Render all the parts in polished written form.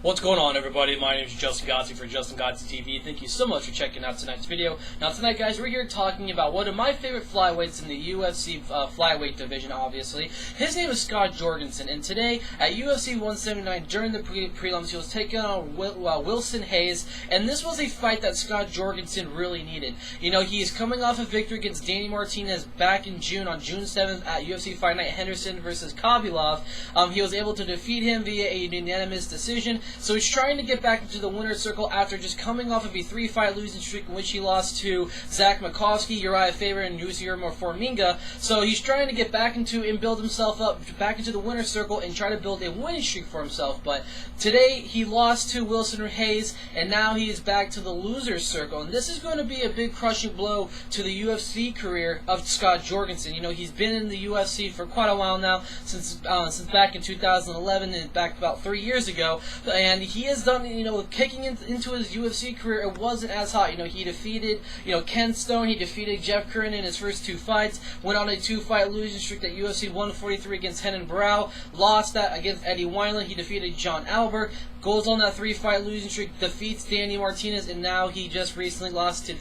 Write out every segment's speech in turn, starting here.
What's going on, everybody? My name is Justin Godsey for Justin Godsey TV. Thank you so much for checking out tonight's video. Now tonight, guys, we're here talking about one of my favorite flyweights in the UFC flyweight division, obviously. His name is Scott Jorgensen, and today at UFC 179 during the prelims, he was taking on Wilson Reis, and this was a fight that Scott Jorgensen really needed. You know, he's coming off a victory against Danny Martinez back in June, on June 7th at UFC Fight Night Henderson versus Khabibov. He was able to defeat him via a unanimous decision. So he's trying to get back into the winner's circle after just coming off of a 3-fight losing streak in which he lost to Zach Makovsky, Uriah Faber, and Yusir Formiga. So he's trying to get back into and build himself up back into the winner's circle and try to build a winning streak for himself. But today he lost to Wilson Reis, and now he is back to the loser's circle. And this is going to be a big crushing blow to the UFC career of Scott Jorgensen. You know, he's been in the UFC for quite a while now, since back in 2011 and back about 3 years ago. And he has done, you know, kicking into his UFC career, it wasn't as hot. You know, he defeated, Ken Stone, he defeated Jeff Curran in his first 2 fights, went on a 2-fight losing streak at UFC 143 against Renan Barão, lost that against Eddie Wineland, he defeated John Albert, goes on that 3-fight losing streak, defeats Danny Martinez, and now he just recently lost to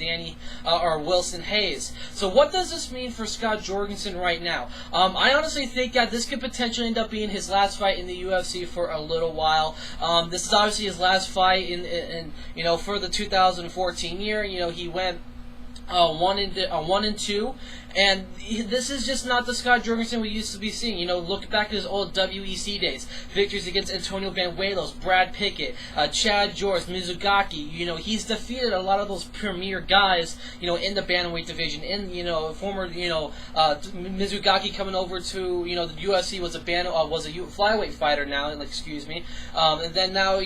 Wilson Reis. So what does this mean for Scott Jorgensen right now? I honestly think that this could potentially end up being his last fight in the UFC for a little while. This is obviously his last fight in for the 2014 year. He went 1-2, and this is just not the Scott Jorgensen we used to be seeing. Look back at his old WEC days, victories against Antonio Banuelos, Brad Pickett, Chad Joris, Mizugaki. He's defeated a lot of those premier guys, in the bantamweight division. Former, Mizugaki coming over to, the UFC was a flyweight fighter now, excuse me, and then now,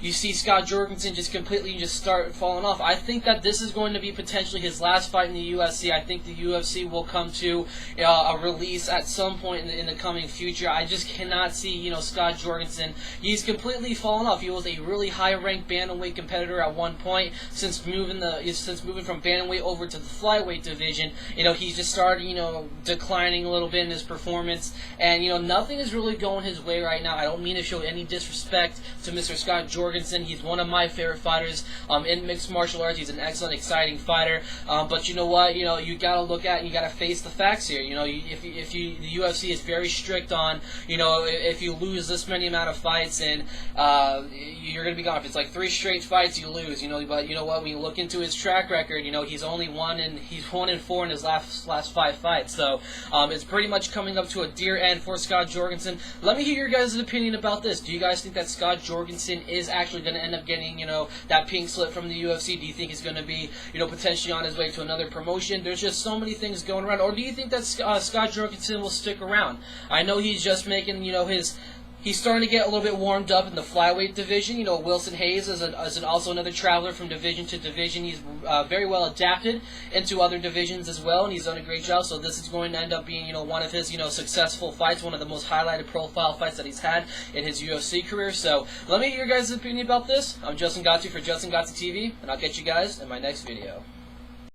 you see Scott Jorgensen just completely start falling off. I think that this is going to be potentially his last fight in the UFC. I think the UFC will come to a release at some point in the coming future. I just cannot see, Scott Jorgensen. He's completely fallen off. He was a really high-ranked bantamweight competitor at one point. Since moving from bantamweight over to the flyweight division, he's just started, declining a little bit in his performance, and nothing is really going his way right now. I don't mean to show any disrespect to Mr. Scott Jorgensen. He's one of my favorite fighters in mixed martial arts. He's an excellent, exciting fighter. But you know what? You got to look at and you got to face the facts here. The UFC is very strict on, if you lose this many amount of fights, and you're going to be gone. If it's like 3 straight fights, you lose. But you know what? When you look into his track record, he's only he's 1-4 in his last 5 fights. So it's pretty much coming up to a dear end for Scott Jorgensen. Let me hear your guys' opinion about this. Do you guys think that Scott Jorgensen is actually going to end up getting, that pink slip from the UFC? Do you think he's going to be, potentially on his way to another promotion? There's just so many things going around. Or do you think that Scott Jorgensen will stick around? I know he's just making, he's starting to get a little bit warmed up in the flyweight division. Wilson Reis is also another traveler from division to division. He's very well adapted into other divisions as well, and he's done a great job. So this is going to end up being, one of his, successful fights, one of the most highlighted profile fights that he's had in his UFC career. So let me hear your guys' opinion about this. I'm Justin Godsey for Justin Godsey TV, and I'll catch you guys in my next video.